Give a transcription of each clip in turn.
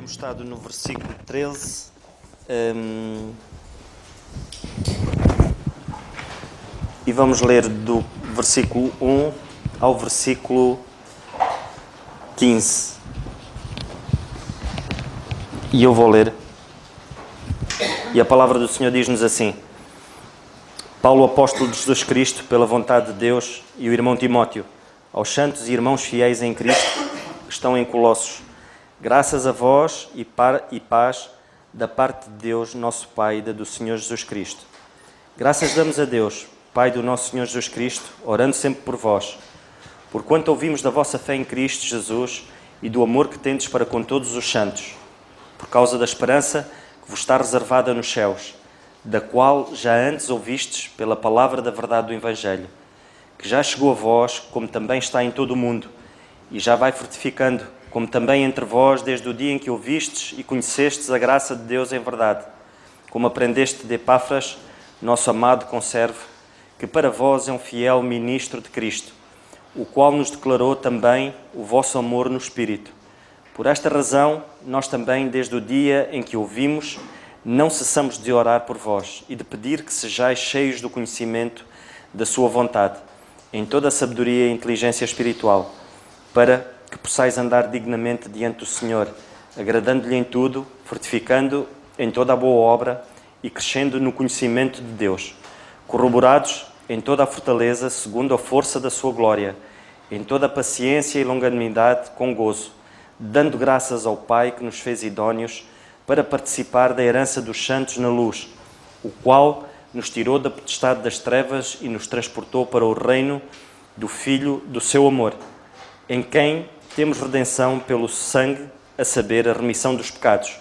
Temos estado no versículo 13. E vamos ler do versículo 1 ao versículo 15. E eu vou ler. E a palavra do Senhor diz-nos assim: Paulo, apóstolo de Jesus Cristo, pela vontade de Deus, e o irmão Timóteo, aos santos e irmãos fiéis em Cristo, que estão em Colossos, graças a vós e paz da parte de Deus, nosso Pai, e da do Senhor Jesus Cristo. Graças damos a Deus, Pai do nosso Senhor Jesus Cristo, orando sempre por vós, porquanto ouvimos da vossa fé em Cristo Jesus e do amor que tendes para com todos os santos, por causa da esperança que vos está reservada nos céus, da qual já antes ouvistes pela palavra da verdade do Evangelho, que já chegou a vós, como também está em todo o mundo, e já vai fortificando, como também entre vós, desde o dia em que ouvistes e conhecestes a graça de Deus em verdade, como aprendeste de Epáfras, nosso amado conservo, que para vós é um fiel ministro de Cristo, o qual nos declarou também o vosso amor no Espírito. Por esta razão, nós também, desde o dia em que ouvimos, não cessamos de orar por vós e de pedir que sejais cheios do conhecimento da sua vontade, em toda a sabedoria e inteligência espiritual, para que possais andar dignamente diante do Senhor, agradando-lhe em tudo, fortificando em toda a boa obra e crescendo no conhecimento de Deus, corroborados em toda a fortaleza, segundo a força da sua glória, em toda a paciência e longanimidade com gozo, dando graças ao Pai que nos fez idóneos para participar da herança dos santos na luz, o qual nos tirou da potestade das trevas e nos transportou para o reino do Filho do seu amor, em quem temos redenção pelo sangue, a saber, a remissão dos pecados,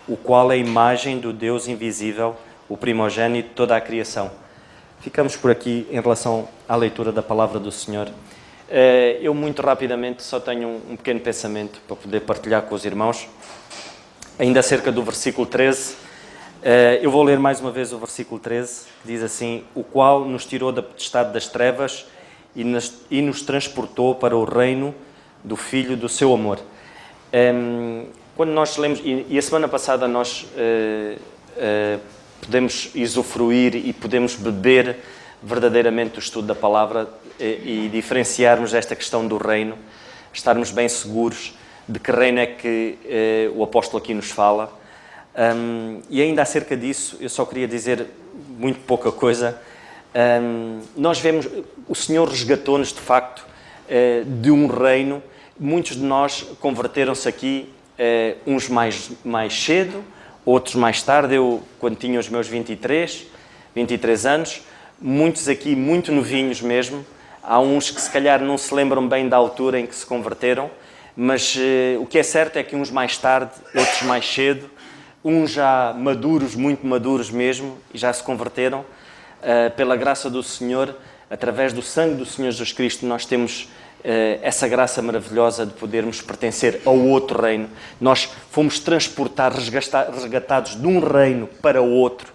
o qual é a imagem do Deus invisível, o primogênito de toda a criação. Ficamos por aqui em relação à leitura da palavra do Senhor. Eu, muito rapidamente, só tenho um pequeno pensamento para poder partilhar com os irmãos. Ainda acerca do versículo 13, eu vou ler mais uma vez o versículo 13, que diz assim: o qual nos tirou da potestade das trevas e nos transportou para o reino do Filho do seu amor. Quando nós lemos, e a semana passada nós podemos usufruir e podemos beber verdadeiramente do estudo da palavra e diferenciarmos esta questão do reino, estarmos bem seguros de que reino é que o apóstolo aqui nos fala. E ainda acerca disso, eu só queria dizer muito pouca coisa. Nós vemos, o Senhor resgatou-nos de facto de um reino. Muitos de nós converteram-se aqui, uns mais cedo, outros mais tarde. Eu, quando tinha os meus 23 anos, muitos aqui muito novinhos mesmo. Há uns que se calhar não se lembram bem da altura em que se converteram, mas o que é certo é que uns mais tarde, outros mais cedo, uns já maduros, muito maduros mesmo, e já se converteram. Pela graça do Senhor, através do sangue do Senhor Jesus Cristo, nós temos essa graça maravilhosa de podermos pertencer ao outro reino. Nós fomos transportados, resgatados de um reino para o outro.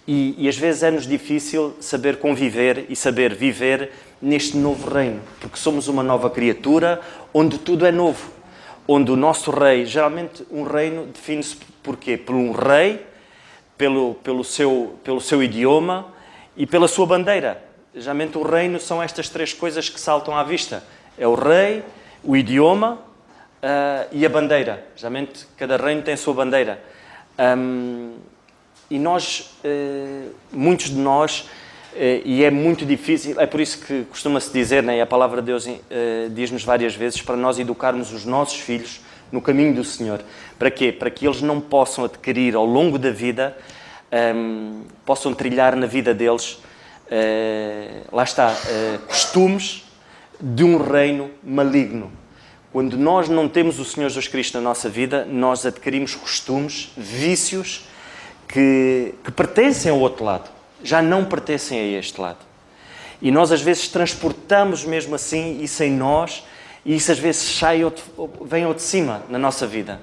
E às vezes é-nos difícil saber conviver e saber viver neste novo reino, porque somos uma nova criatura, onde tudo é novo. Onde o nosso rei, geralmente um reino define-se por quê? Por um rei, pelo seu idioma e pela sua bandeira. Geralmente o reino são estas três coisas que saltam à vista. É o rei, o idioma e a bandeira. Geralmente cada reino tem a sua bandeira. E nós, muitos de nós, e é muito difícil, é por isso que costuma-se dizer, né, e a palavra de Deus diz-nos várias vezes, para nós educarmos os nossos filhos no caminho do Senhor. Para quê? Para que eles não possam adquirir ao longo da vida, possam trilhar na vida deles, lá está, costumes de um reino maligno. Quando nós não temos o Senhor Jesus Cristo na nossa vida, nós adquirimos costumes, vícios que pertencem ao outro lado, já não pertencem a este lado. E nós às vezes transportamos mesmo assim isso em nós, e isso às vezes vem ao de cima na nossa vida.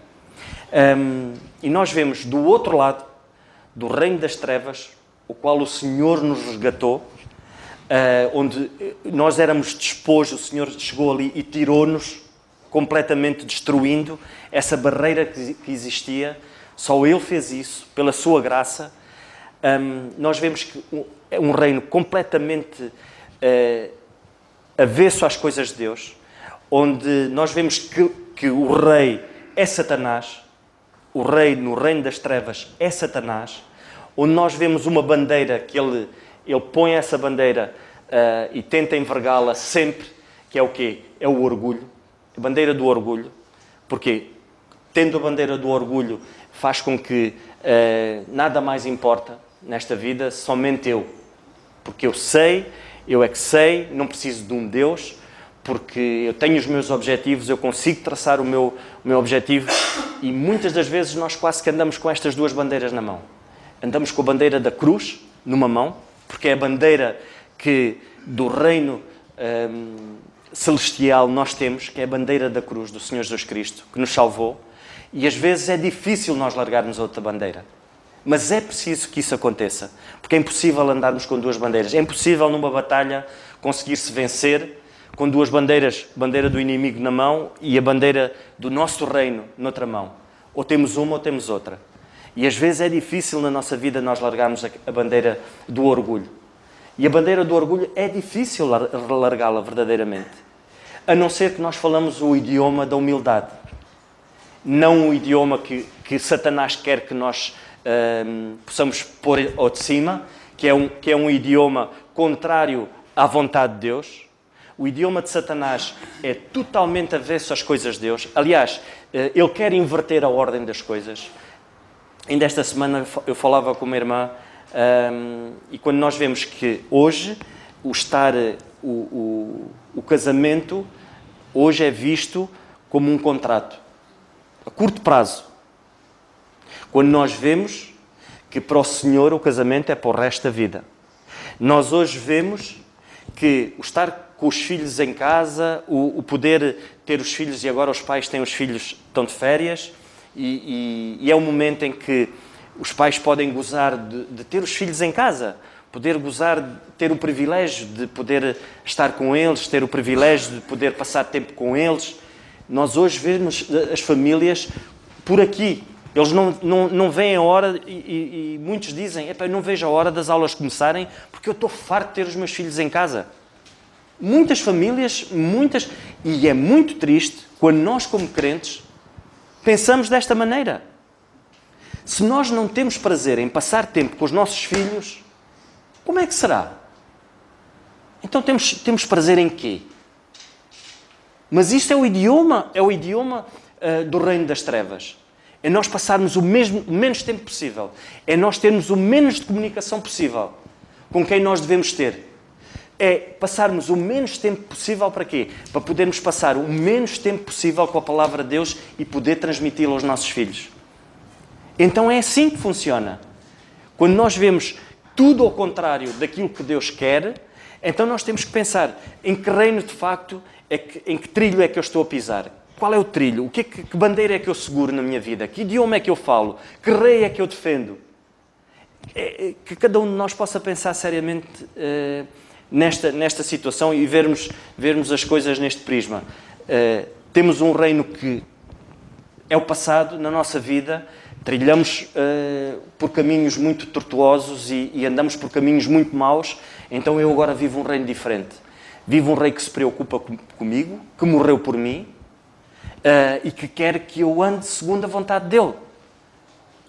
E nós vemos do outro lado, do reino das trevas, o qual o Senhor nos resgatou, onde nós éramos despojos, o Senhor chegou ali e tirou-nos completamente destruindo essa barreira que existia. Só Ele fez isso, pela sua graça. Nós vemos que é um reino completamente avesso às coisas de Deus, onde nós vemos que o rei é Satanás, o rei no reino das trevas é Satanás, onde nós vemos uma bandeira que ele põe essa bandeira e tenta envergá-la sempre, que é o quê? É o orgulho, a bandeira do orgulho. Porquê? Tendo a bandeira do orgulho faz com que nada mais importa nesta vida, somente eu. Porque eu é que sei, não preciso de um Deus, porque eu tenho os meus objetivos, eu consigo traçar o meu objetivo, e muitas das vezes nós quase que andamos com estas duas bandeiras na mão. Andamos com a bandeira da cruz numa mão, porque é a bandeira que do reino celestial nós temos, que é a bandeira da cruz do Senhor Jesus Cristo, que nos salvou, e às vezes é difícil nós largarmos a outra bandeira. Mas é preciso que isso aconteça, porque é impossível andarmos com duas bandeiras. É impossível numa batalha conseguir-se vencer com duas bandeiras, a bandeira do inimigo na mão e a bandeira do nosso reino noutra mão. Ou temos uma ou temos outra. E às vezes é difícil na nossa vida nós largarmos a bandeira do orgulho. E a bandeira do orgulho é difícil largá-la verdadeiramente. A não ser que nós falamos o idioma da humildade. Não o idioma que Satanás quer que nós possamos pôr ao de cima, que é um idioma contrário à vontade de Deus. O idioma de Satanás é totalmente avesso às coisas de Deus. Aliás, ele quer inverter a ordem das coisas. Ainda esta semana eu falava com uma irmã e quando nós vemos que hoje o casamento hoje é visto como um contrato a curto prazo. Quando nós vemos que para o Senhor o casamento é para o resto da vida. Nós hoje vemos que o estar com os filhos em casa, o poder ter os filhos, e agora os pais têm os filhos, estão de férias, e é um momento em que os pais podem gozar de ter os filhos em casa, poder gozar, de ter o privilégio de poder estar com eles, ter o privilégio de poder passar tempo com eles. Nós hoje vemos as famílias por aqui. Eles não veem a hora e muitos dizem, eu não vejo a hora das aulas começarem porque eu estou farto de ter os meus filhos em casa. Muitas famílias, e é muito triste quando nós como crentes pensamos desta maneira. Se nós não temos prazer em passar tempo com os nossos filhos, como é que será? Então temos prazer em quê? Mas isto é o idioma do reino das trevas. É nós passarmos o menos tempo possível. É nós termos o menos de comunicação possível com quem nós devemos ter. É passarmos o menos tempo possível para quê? Para podermos passar o menos tempo possível com a palavra de Deus e poder transmiti-la aos nossos filhos. Então é assim que funciona. Quando nós vemos tudo ao contrário daquilo que Deus quer, então nós temos que pensar em que reino de facto, em que trilho é que eu estou a pisar. Qual é o trilho? Que bandeira é que eu seguro na minha vida? Que idioma é que eu falo? Que rei é que eu defendo? Que cada um de nós possa pensar seriamente nesta situação e vermos as coisas neste prisma. Temos um reino que é o passado na nossa vida, trilhamos por caminhos muito tortuosos e andamos por caminhos muito maus, então eu agora vivo um reino diferente. Vivo um rei que se preocupa comigo, que morreu por mim, e que quer que eu ande segundo a vontade dele.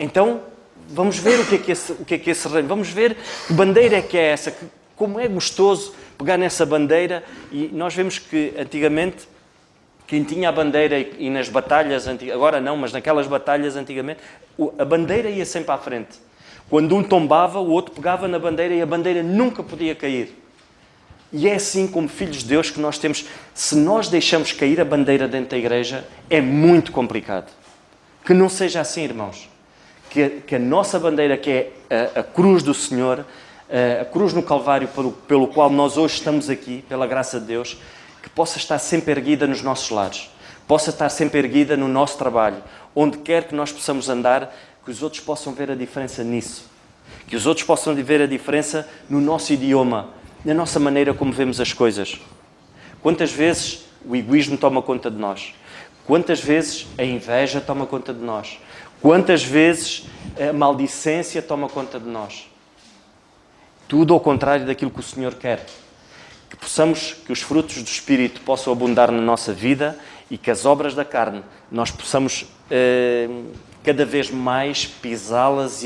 Então, vamos ver o que é que esse reino, vamos ver que bandeira é que é essa, como é gostoso pegar nessa bandeira. E nós vemos que antigamente, quem tinha a bandeira e nas batalhas, agora não, mas naquelas batalhas antigamente, a bandeira ia sempre à frente. Quando um tombava, o outro pegava na bandeira e a bandeira nunca podia cair. E é assim como filhos de Deus que nós temos, se nós deixamos cair a bandeira dentro da igreja, é muito complicado. Que não seja assim, irmãos. Que a nossa bandeira, que é a cruz do Senhor, a cruz no Calvário pelo qual nós hoje estamos aqui, pela graça de Deus, que possa estar sempre erguida nos nossos lares, possa estar sempre erguida no nosso trabalho, onde quer que nós possamos andar, que os outros possam ver a diferença nisso. Que os outros possam ver a diferença no nosso idioma, na nossa maneira como vemos as coisas. Quantas vezes o egoísmo toma conta de nós? Quantas vezes a inveja toma conta de nós? Quantas vezes a maldicência toma conta de nós? Tudo ao contrário daquilo que o Senhor quer. Que os frutos do Espírito possam abundar na nossa vida e que as obras da carne nós possamos cada vez mais pisá-las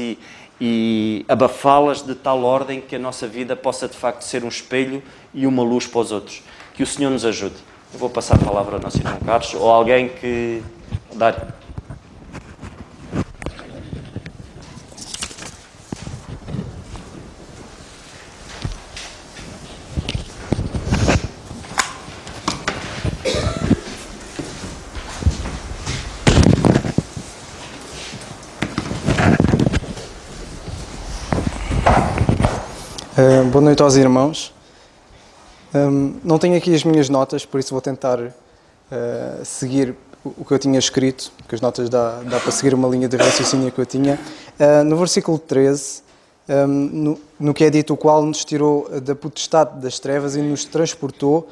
e abafá-las de tal ordem que a nossa vida possa de facto ser um espelho e uma luz para os outros. Que o Senhor nos ajude. Eu vou passar a palavra ao nosso irmão Carlos ou alguém que... Dário. Boa noite aos irmãos. Não tenho aqui as minhas notas, por isso vou tentar seguir o que eu tinha escrito, porque as notas dá para seguir uma linha de raciocínio que eu tinha. No versículo 13, no que é dito, o qual nos tirou da potestade das trevas e nos transportou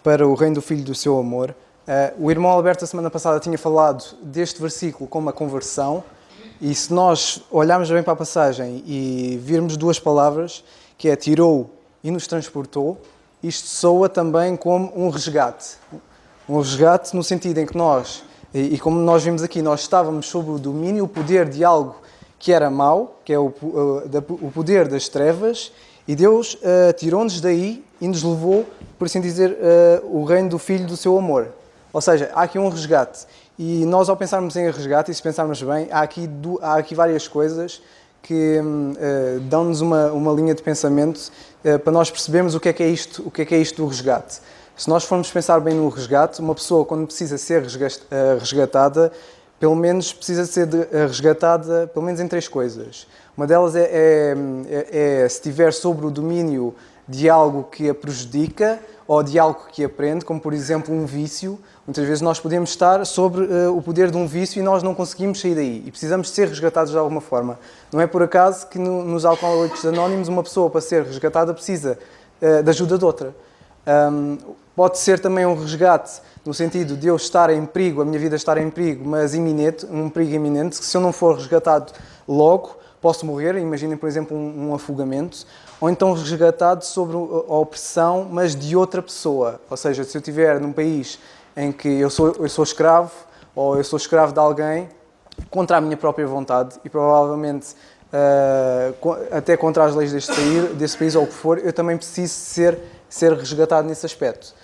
para o reino do Filho do seu amor. O irmão Alberto, a semana passada, tinha falado deste versículo como a conversão, e se nós olharmos bem para a passagem e virmos duas palavras, que é tirou e nos transportou, isto soa também como um resgate. Um resgate no sentido em que nós, e como nós vimos aqui, nós estávamos sob o domínio, o poder de algo que era mau, que é o poder das trevas, e Deus tirou-nos daí e nos levou, por assim dizer, o reino do Filho do seu amor. Ou seja, há aqui um resgate. E nós, ao pensarmos em resgate, e se pensarmos bem, há aqui várias coisas que dão-nos uma linha de pensamento para nós percebermos o que é isto do resgate. Se nós formos pensar bem no resgate, uma pessoa, quando precisa ser resgatada, pelo menos precisa ser resgatada pelo menos em três coisas. Uma delas é se estiver sobre o domínio de algo que a prejudica ou de algo que aprende, como por exemplo um vício. Muitas vezes nós podemos estar sobre o poder de um vício e nós não conseguimos sair daí e precisamos ser resgatados de alguma forma. Não é por acaso que nos Alcoólicos Anónimos uma pessoa, para ser resgatada, precisa da ajuda de outra. Pode ser também um resgate no sentido de eu estar em perigo, a minha vida estar em perigo, mas iminente, um perigo iminente, que se eu não for resgatado logo, posso morrer. Imaginem, por exemplo, um afogamento. Ou então resgatado sobre a opressão, mas de outra pessoa. Ou seja, se eu estiver num país em que eu sou escravo, ou eu sou escravo de alguém, contra a minha própria vontade, e provavelmente até contra as leis desse país ou o que for, eu também preciso ser resgatado nesse aspecto.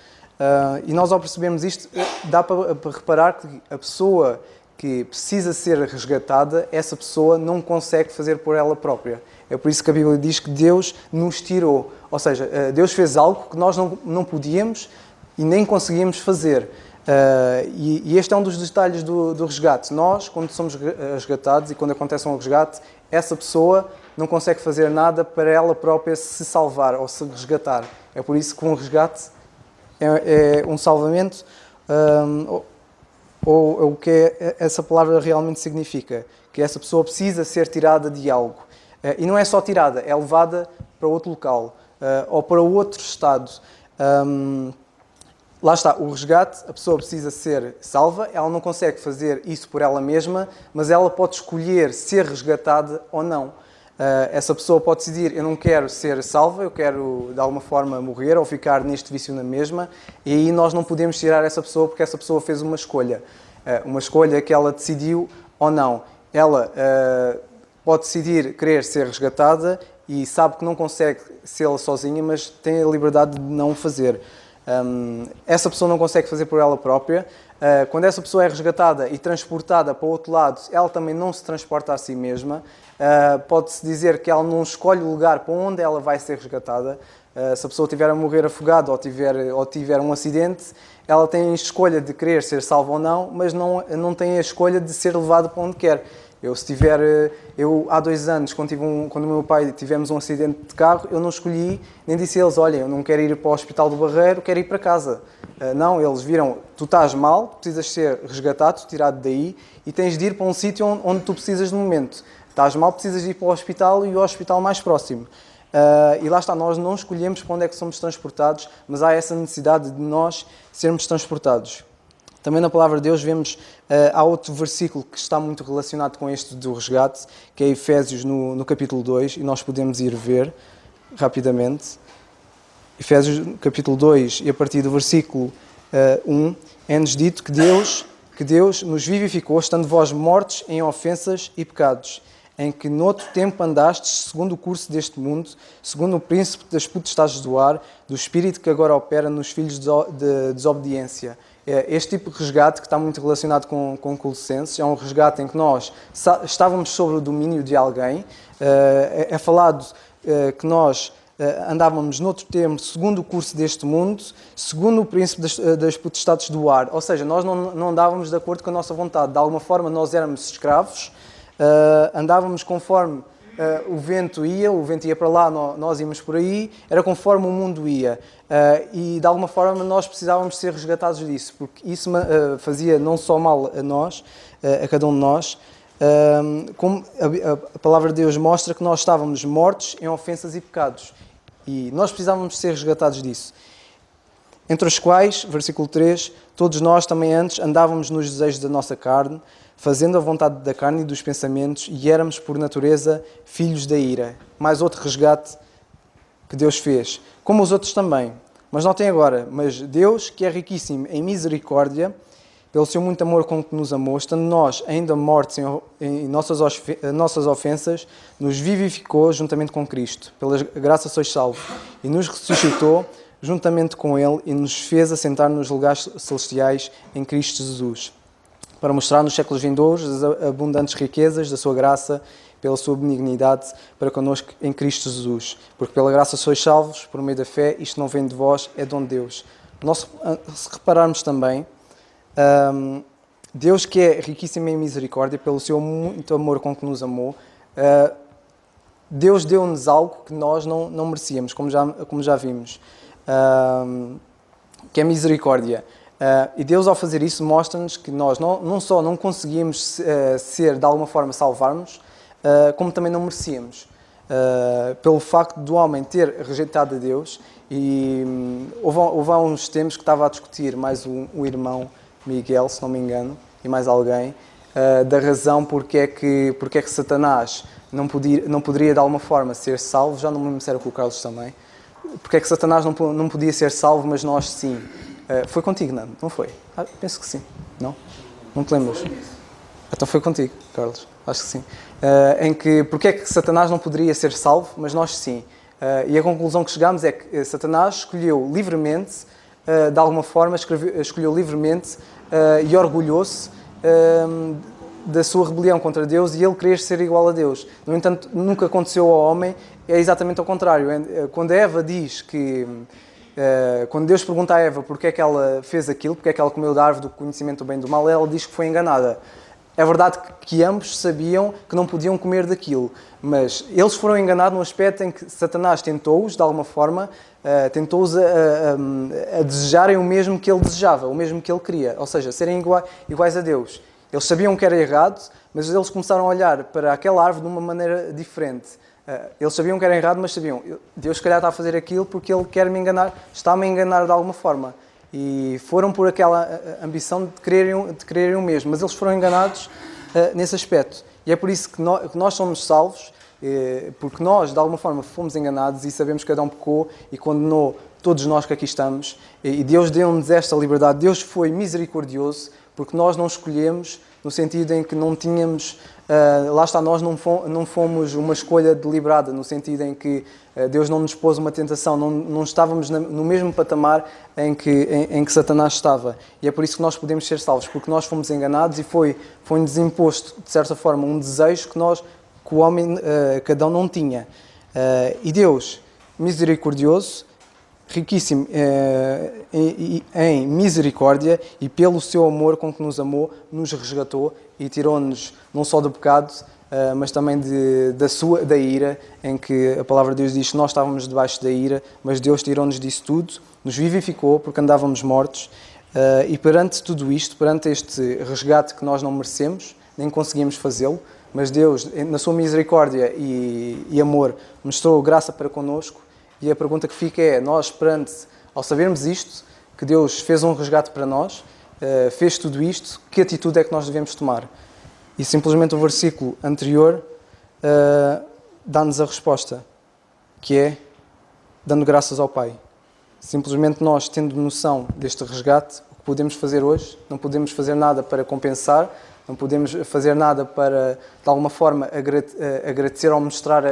E nós, ao percebermos isto, dá para reparar que a pessoa que precisa ser resgatada, essa pessoa não consegue fazer por ela própria. É por isso que a Bíblia diz que Deus nos tirou. Ou seja, Deus fez algo que nós não podíamos e nem conseguíamos fazer. E este é um dos detalhes do resgate. Nós, quando somos resgatados e quando acontece um resgate, essa pessoa não consegue fazer nada para ela própria se salvar ou se resgatar. É por isso que um resgate é um salvamento, ou o que essa palavra realmente significa. Que essa pessoa precisa ser tirada de algo. E não é só tirada, é levada para outro local ou para outro estado. Lá está, o resgate, a pessoa precisa ser salva, ela não consegue fazer isso por ela mesma, mas ela pode escolher ser resgatada ou não. Essa pessoa pode decidir, eu não quero ser salva, eu quero de alguma forma morrer ou ficar neste vício na mesma, e aí nós não podemos tirar essa pessoa porque essa pessoa fez uma escolha que ela decidiu ou não. Ela pode decidir querer ser resgatada e sabe que não consegue ser ela sozinha, mas tem a liberdade de não fazer. Essa pessoa não consegue fazer por ela própria. Quando essa pessoa é resgatada e transportada para o outro lado, ela também não se transporta a si mesma. Pode-se dizer que ela não escolhe o lugar para onde ela vai ser resgatada. Se a pessoa estiver a morrer afogada ou tiver um acidente, ela tem a escolha de querer ser salva ou não, mas não tem a escolha de ser levada para onde quer. Eu há 2 anos, quando o meu pai tivemos um acidente de carro, eu não escolhi, nem disse a eles, olha, eu não quero ir para o Hospital do Barreiro, quero ir para casa. Não, eles viram, tu estás mal, precisas ser resgatado, tirado daí, e tens de ir para um sítio onde tu precisas no momento. Estás mal, precisas de ir para o hospital e o hospital mais próximo. E lá está, nós não escolhemos para onde é que somos transportados, mas há essa necessidade de nós sermos transportados. Também na palavra de Deus vemos, há outro versículo que está muito relacionado com este do resgate, que é Efésios no capítulo 2, e nós podemos ir ver rapidamente. Efésios capítulo 2, e a partir do versículo 1, é-nos dito que Deus nos vivificou, estando vós mortos em ofensas e pecados, em que noutro tempo andastes, segundo o curso deste mundo, segundo o príncipe das potestades do ar, do espírito que agora opera nos filhos de desobediência. Este tipo de resgate, que está muito relacionado com Colossenses, é um resgate em que nós estávamos sob o domínio de alguém. É falado que nós andávamos noutro tempo, segundo o curso deste mundo, segundo o príncipe das potestades do ar. Ou seja, nós não andávamos de acordo com a nossa vontade. De alguma forma, nós éramos escravos, andávamos conforme o vento ia para lá, nós íamos por aí, era conforme o mundo ia. E de alguma forma nós precisávamos ser resgatados disso, porque isso fazia não só mal a nós, a cada um de nós, como a palavra de Deus mostra que nós estávamos mortos em ofensas e pecados. E nós precisávamos ser resgatados disso. Entre os quais, versículo 3, todos nós também antes andávamos nos desejos da nossa carne, fazendo a vontade da carne e dos pensamentos, e éramos, por natureza, filhos da ira. Mais outro resgate que Deus fez, como os outros também. Mas notem agora, mas Deus, que é riquíssimo em misericórdia, pelo seu muito amor com que nos amou, estando nós ainda mortos em nossas ofensas, nos vivificou juntamente com Cristo. Pela graça sois salvos. E nos ressuscitou juntamente com Ele e nos fez assentar nos lugares celestiais em Cristo Jesus, para mostrar nos séculos vindouros as abundantes riquezas da sua graça, pela sua benignidade para connosco em Cristo Jesus. Porque pela graça sois salvos, por meio da fé, isto não vem de vós, é dom de Deus. Nós, se repararmos também, Deus, que é riquíssimo em misericórdia, pelo seu muito amor com que nos amou, Deus deu-nos algo que nós não merecíamos, como já vimos, que é misericórdia. E Deus, ao fazer isso, mostra-nos que nós não só não conseguimos ser, de alguma forma, salvar-nos, como também não merecíamos. Pelo facto do homem ter rejeitado a Deus, e houve há uns tempos que estava a discutir mais um irmão, Miguel, se não me engano, e mais alguém, da razão porque é que Satanás não poderia, de alguma forma, ser salvo. Já não me lembro se era com o Carlos também. Porque é que Satanás não podia ser salvo, mas nós sim. Foi contigo, não foi? Penso que sim. Não? Não te lembras? Então foi contigo, Carlos. Acho que sim. Porque é que Satanás não poderia ser salvo, mas nós sim. E a conclusão que chegámos é que Satanás escolheu livremente, de alguma forma, escolheu livremente e orgulhou-se da sua rebelião contra Deus e ele querer ser igual a Deus. No entanto, nunca aconteceu ao homem, é exatamente ao contrário. Quando a Eva diz que... quando Deus pergunta a Eva porque é que ela fez aquilo, porque é que ela comeu da árvore do conhecimento do bem e do mal, ela diz que foi enganada. É verdade que ambos sabiam que não podiam comer daquilo, mas eles foram enganados no aspecto em que Satanás tentou-os, de alguma forma, tentou-os a desejarem o mesmo que ele desejava, o mesmo que ele queria, ou seja, serem iguais a Deus. Eles sabiam que era errado, mas eles começaram a olhar para aquela árvore de uma maneira diferente. Eles sabiam que era errado, mas sabiam, Deus se calhar está a fazer aquilo porque Ele quer me enganar, está-me a enganar de alguma forma. E foram por aquela ambição de quererem o mesmo, mas eles foram enganados nesse aspecto. E é por isso que nós somos salvos, porque nós, de alguma forma, fomos enganados e sabemos que Adão pecou e condenou todos nós que aqui estamos. E Deus deu-nos esta liberdade. Deus foi misericordioso, porque nós não escolhemos, no sentido em que não tínhamos... lá está, nós não fomos uma escolha deliberada, no sentido em que Deus não nos pôs uma tentação, não estávamos no mesmo patamar em que Satanás estava. E é por isso que nós podemos ser salvos, porque nós fomos enganados e foi-nos imposto, de certa forma, um desejo que o homem, cada um não tinha. E Deus, misericordioso, riquíssimo em misericórdia e pelo seu amor com que nos amou, nos resgatou e tirou-nos não só do pecado, mas também da ira, em que a palavra de Deus diz que nós estávamos debaixo da ira, mas Deus tirou-nos disso tudo, nos vivificou porque andávamos mortos, e perante tudo isto, perante este resgate que nós não merecemos, nem conseguimos fazê-lo, mas Deus, na sua misericórdia e amor, mostrou graça para connosco. E a pergunta que fica é, nós, ao sabermos isto, que Deus fez um resgate para nós, fez tudo isto, que atitude é que nós devemos tomar? E simplesmente o versículo anterior dá-nos a resposta, que é dando graças ao Pai. Simplesmente nós, tendo noção deste resgate, o que podemos fazer hoje, não podemos fazer nada para compensar, não podemos fazer nada para, de alguma forma, agradecer ou mostrar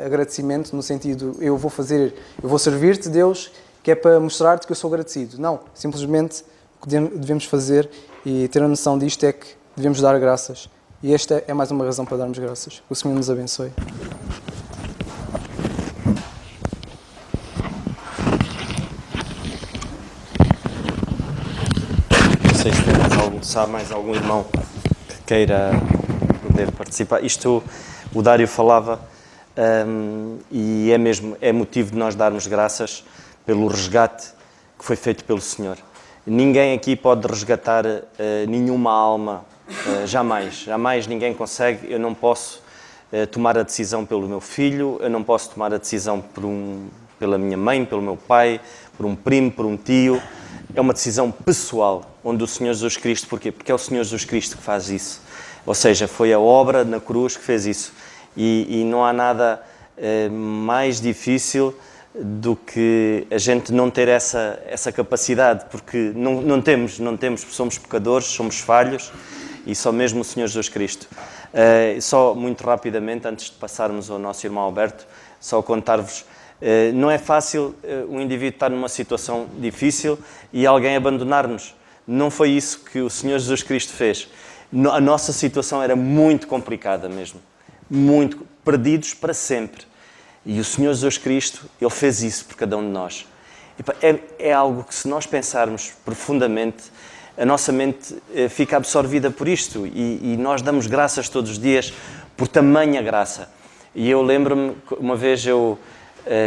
agradecimento, no sentido, eu vou servir-te, Deus, que é para mostrar-te que eu sou agradecido. Não, simplesmente o que devemos fazer e ter a noção disto é que devemos dar graças. E esta é mais uma razão para darmos graças. Que o Senhor nos abençoe. Não sei se há mais algum irmão que queira poder participar. Isto o Dário falava e é motivo de nós darmos graças pelo resgate que foi feito pelo Senhor. Ninguém aqui pode resgatar nenhuma alma, jamais ninguém consegue. Eu não posso tomar a decisão pelo meu filho, eu não posso tomar a decisão pela minha mãe, pelo meu pai, por um primo, por um tio. É uma decisão pessoal, onde o Senhor Jesus Cristo, porquê? Porque é o Senhor Jesus Cristo que faz isso. Ou seja, foi a obra na cruz que fez isso. E não há nada mais difícil do que a gente não ter essa capacidade, porque não temos, somos pecadores, somos falhos, e só mesmo o Senhor Jesus Cristo. Só muito rapidamente, antes de passarmos ao nosso irmão Alberto, só contar-vos, não é fácil um indivíduo estar numa situação difícil e alguém abandonar-nos. Não foi isso que o Senhor Jesus Cristo fez. A nossa situação era muito complicada mesmo, muito, perdidos para sempre. E o Senhor Jesus Cristo, Ele fez isso por cada um de nós. É algo que, se nós pensarmos profundamente, a nossa mente fica absorvida por isto e nós damos graças todos os dias por tamanha graça. E eu lembro-me, uma vez eu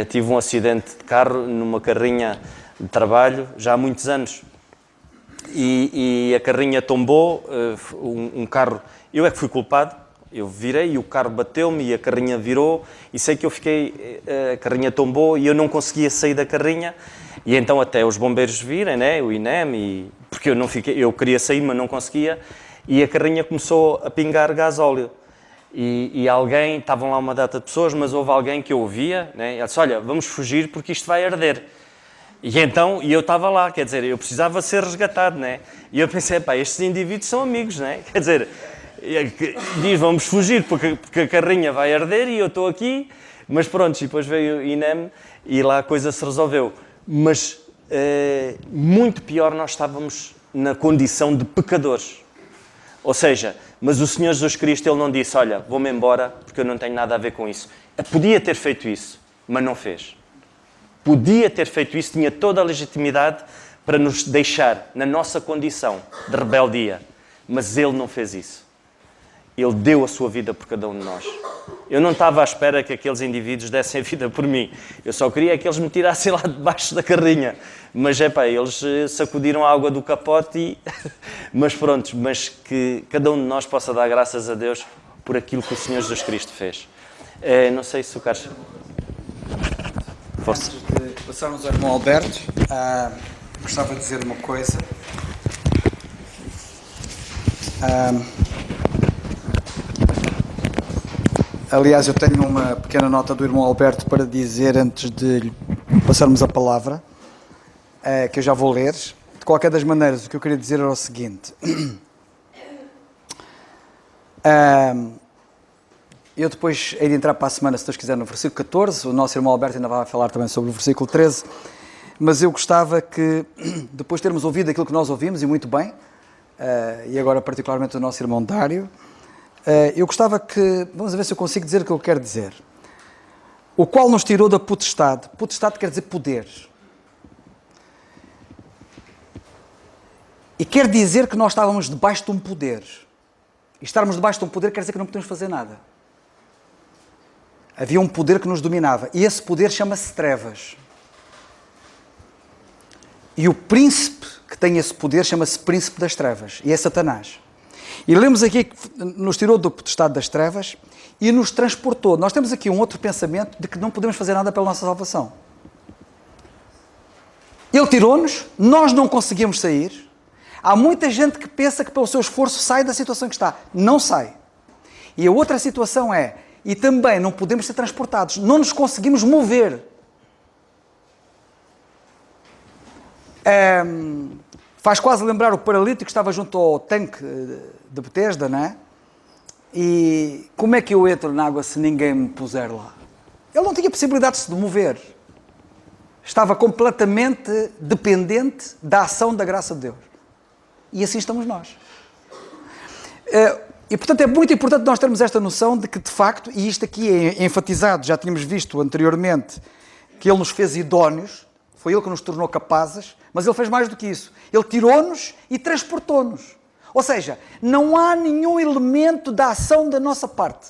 tive um acidente de carro numa carrinha de trabalho, já há muitos anos, e a carrinha tombou, um carro, eu é que fui culpado, eu virei e o carro bateu-me e a carrinha virou, e sei que eu fiquei, a carrinha tombou e eu não conseguia sair da carrinha, e então até os bombeiros virem, né, o INEM, porque eu queria sair, mas não conseguia, e a carrinha começou a pingar gasóleo. E alguém, estavam lá uma data de pessoas, mas houve alguém que eu ouvia, né, e disse, olha, vamos fugir porque isto vai arder. E então, eu estava lá, quer dizer, eu precisava ser resgatado, né? E eu pensei, pá, estes indivíduos são amigos, né? Quer dizer, diz, vamos fugir porque a carrinha vai arder e eu estou aqui, mas pronto, e depois veio o INEM e lá a coisa se resolveu. Mas muito pior, nós estávamos na condição de pecadores. Ou seja, mas o Senhor Jesus Cristo, Ele não disse, olha, vou-me embora porque eu não tenho nada a ver com isso. Podia ter feito isso, mas não fez. Podia ter feito isso, tinha toda a legitimidade para nos deixar na nossa condição de rebeldia. Mas Ele não fez isso. Ele deu a sua vida por cada um de nós. Eu não estava à espera que aqueles indivíduos dessem a vida por mim. Eu só queria que eles me tirassem lá debaixo da carrinha. Mas, eles sacudiram a água do capote e... Mas pronto, mas que cada um de nós possa dar graças a Deus por aquilo que o Senhor Jesus Cristo fez. Não sei se o Carlos... Força. Antes de passarmos ao irmão Alberto, gostava de dizer uma coisa. Aliás, eu tenho uma pequena nota do irmão Alberto para dizer antes de lhe passarmos a palavra, que eu já vou ler. De qualquer das maneiras, o que eu queria dizer era o seguinte. Eu depois hei de entrar para a semana, se Deus quiser, no versículo 14. O nosso irmão Alberto ainda vai falar também sobre o versículo 13. Mas eu gostava que, depois de termos ouvido aquilo que nós ouvimos, e muito bem, e agora particularmente o nosso irmão Dário, eu gostava que, vamos ver se eu consigo dizer o que eu quero dizer. O qual nos tirou da potestade. Potestade quer dizer poder. E quer dizer que nós estávamos debaixo de um poder. E estarmos debaixo de um poder quer dizer que não podemos fazer nada. Havia um poder que nos dominava. E esse poder chama-se trevas. E o príncipe que tem esse poder chama-se príncipe das trevas. E é Satanás. E lemos aqui que nos tirou do potestade das trevas e nos transportou. Nós temos aqui um outro pensamento de que não podemos fazer nada pela nossa salvação. Ele tirou-nos, nós não conseguimos sair. Há muita gente que pensa que pelo seu esforço sai da situação que está. Não sai. E a outra situação é, e também não podemos ser transportados, não nos conseguimos mover. Faz quase lembrar o paralítico que estava junto ao tanque de Betesda, não é? E como é que eu entro na água se ninguém me puser lá? Ele não tinha possibilidade de se mover. Estava completamente dependente da ação da graça de Deus. E assim estamos nós. E, portanto, é muito importante nós termos esta noção de que, de facto, e isto aqui é enfatizado, já tínhamos visto anteriormente, que Ele nos fez idóneos, foi Ele que nos tornou capazes, mas Ele fez mais do que isso. Ele tirou-nos e transportou-nos. Ou seja, não há nenhum elemento da ação da nossa parte.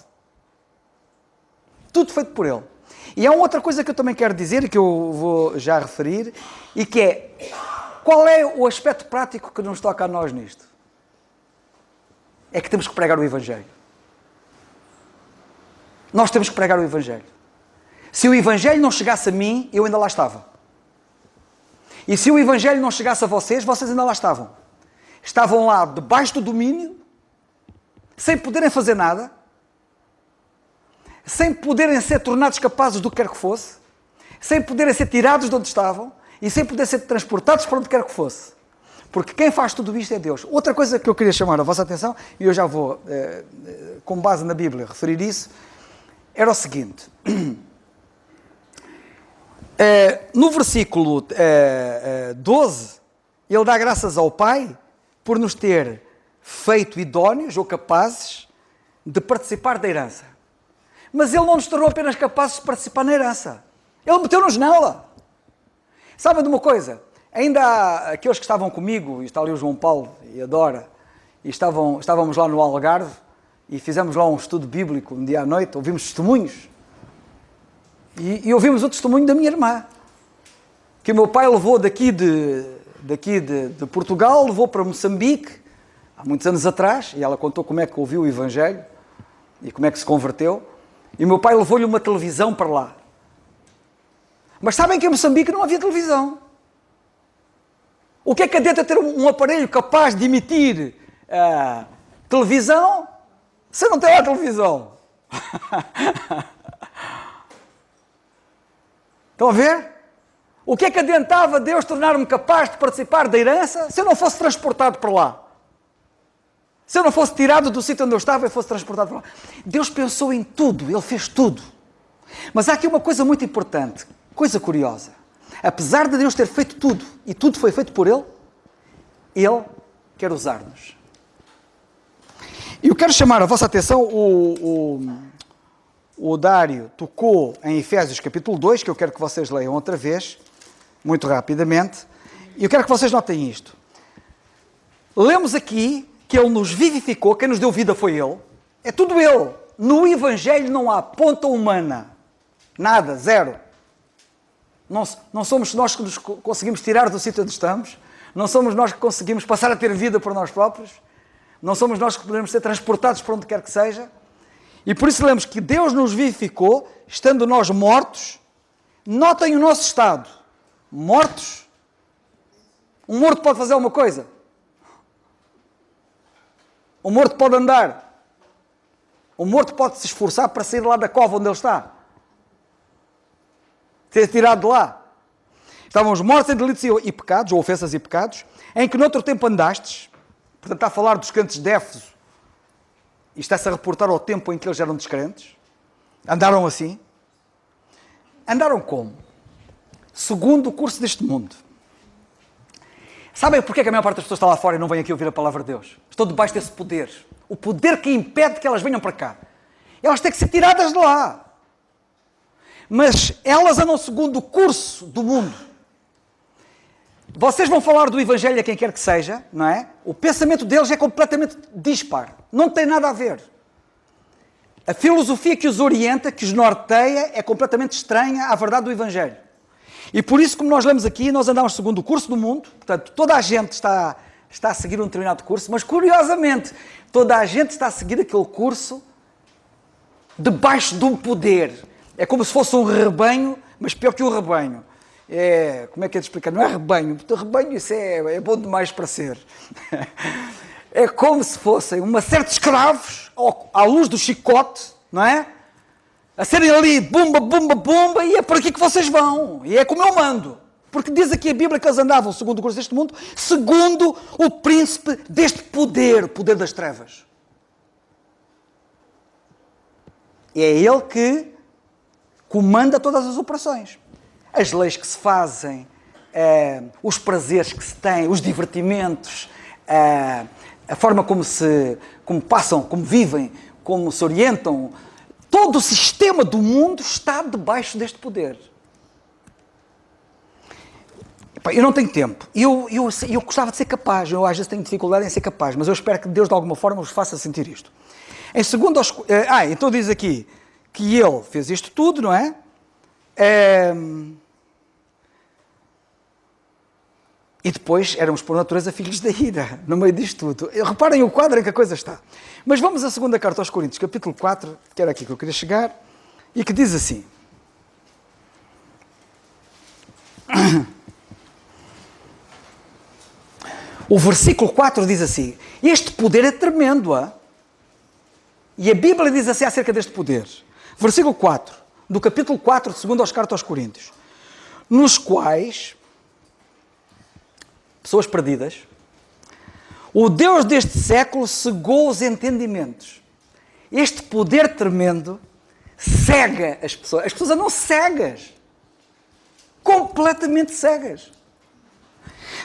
Tudo feito por Ele. E há uma outra coisa que eu também quero dizer, e que eu vou já referir, e que é, qual é o aspecto prático que nos toca a nós nisto? É que temos que pregar o Evangelho. Nós temos que pregar o Evangelho. Se o Evangelho não chegasse a mim, eu ainda lá estava. E se o Evangelho não chegasse a vocês, vocês ainda lá estavam. Estavam lá debaixo do domínio, sem poderem fazer nada, sem poderem ser tornados capazes do que quer que fosse, sem poderem ser tirados de onde estavam e sem poderem ser transportados para onde quer que fosse. Porque quem faz tudo isto é Deus. Outra coisa que eu queria chamar a vossa atenção, e eu já vou, com base na Bíblia, referir isso, era o seguinte. No versículo 12, ele dá graças ao Pai por nos ter feito idóneos ou capazes de participar da herança. Mas Ele não nos tornou apenas capazes de participar na herança. Ele meteu-nos nela. Sabem de uma coisa? Ainda há aqueles que estavam comigo, e está ali o João Paulo e a Dora, e estávamos lá no Algarve, e fizemos lá um estudo bíblico um dia à noite, ouvimos testemunhos. E ouvimos o testemunho da minha irmã, que o meu pai levou daqui de Portugal, levou para Moçambique, há muitos anos atrás, e ela contou como é que ouviu o Evangelho, e como é que se converteu, e o meu pai levou-lhe uma televisão para lá. Mas sabem que em Moçambique não havia televisão. O que é que adianta ter um aparelho capaz de emitir televisão se não tem lá televisão? Estão a ver? O que é que adiantava Deus tornar-me capaz de participar da herança se eu não fosse transportado para lá? Se eu não fosse tirado do sítio onde eu estava e fosse transportado para lá? Deus pensou em tudo, Ele fez tudo. Mas há aqui uma coisa muito importante, coisa curiosa. Apesar de Deus ter feito tudo, e tudo foi feito por Ele, Ele quer usar-nos. E eu quero chamar a vossa atenção, o Dário tocou em Efésios capítulo 2, que eu quero que vocês leiam outra vez, muito rapidamente, e eu quero que vocês notem isto. Lemos aqui que Ele nos vivificou, quem nos deu vida foi Ele, é tudo Ele. No Evangelho não há ponta humana, nada, zero. Não somos nós que nos conseguimos tirar do sítio onde estamos, não somos nós que conseguimos passar a ter vida por nós próprios, não somos nós que podemos ser transportados para onde quer que seja, e por isso lemos que Deus nos vivificou, estando nós mortos. Notem o nosso estado, mortos. Um morto pode fazer alguma coisa? Um morto pode andar? Um morto pode se esforçar para sair lá da cova onde ele está? Ser tirado de lá? Estávamos mortos em delitos e pecados, ou ofensas e pecados, em que noutro tempo andastes. Portanto, está a falar dos crentes de Éfeso. E está-se a reportar ao tempo em que eles eram descrentes. Andaram assim. Andaram como? Segundo o curso deste mundo. Sabem porquê que a maior parte das pessoas está lá fora e não vem aqui ouvir a palavra de Deus? Estão debaixo desse poder. O poder que impede que elas venham para cá. Elas têm que ser tiradas de lá. Mas elas andam segundo o curso do mundo. Vocês vão falar do Evangelho a quem quer que seja, não é? O pensamento deles é completamente dispar. Não tem nada a ver. A filosofia que os orienta, que os norteia, é completamente estranha à verdade do Evangelho. E por isso, como nós lemos aqui, nós andamos segundo o curso do mundo. Portanto, toda a gente está a seguir um determinado curso, mas curiosamente, toda a gente está a seguir aquele curso debaixo de um poder. É como se fosse um rebanho, mas pior que o rebanho. como é que é de explicar? Não é rebanho, porque rebanho isso é bom demais para ser. É como se fossem uma série de escravos, à luz do chicote, não é? A serem ali, bumba, bumba, bumba, e é por aqui que vocês vão. E é como eu mando. Porque diz aqui a Bíblia que eles andavam segundo o curso deste mundo, segundo o príncipe deste poder, o poder das trevas. E é ele que comanda todas as operações. As leis que se fazem, os prazeres que se têm, os divertimentos, a forma como passam, como vivem, como se orientam. Todo o sistema do mundo está debaixo deste poder. Eu não tenho tempo. Eu gostava de ser capaz. Eu às vezes tenho dificuldade em ser capaz, mas eu espero que Deus de alguma forma vos faça sentir isto. Em segundo aos... então diz aqui que ele fez isto tudo, não é? E depois éramos por natureza filhos da ira, no meio disto tudo. Reparem o quadro em que a coisa está. Mas vamos à segunda carta aos Coríntios, capítulo 4, que era aqui que eu queria chegar, e que diz assim... O versículo 4 diz assim, este poder é tremendo, e a Bíblia diz assim acerca deste poder. Versículo 4, do capítulo 4, de 2 aos cartas aos Coríntios, nos quais, pessoas perdidas, o Deus deste século cegou os entendimentos. Este poder tremendo cega as pessoas andam cegas, completamente cegas.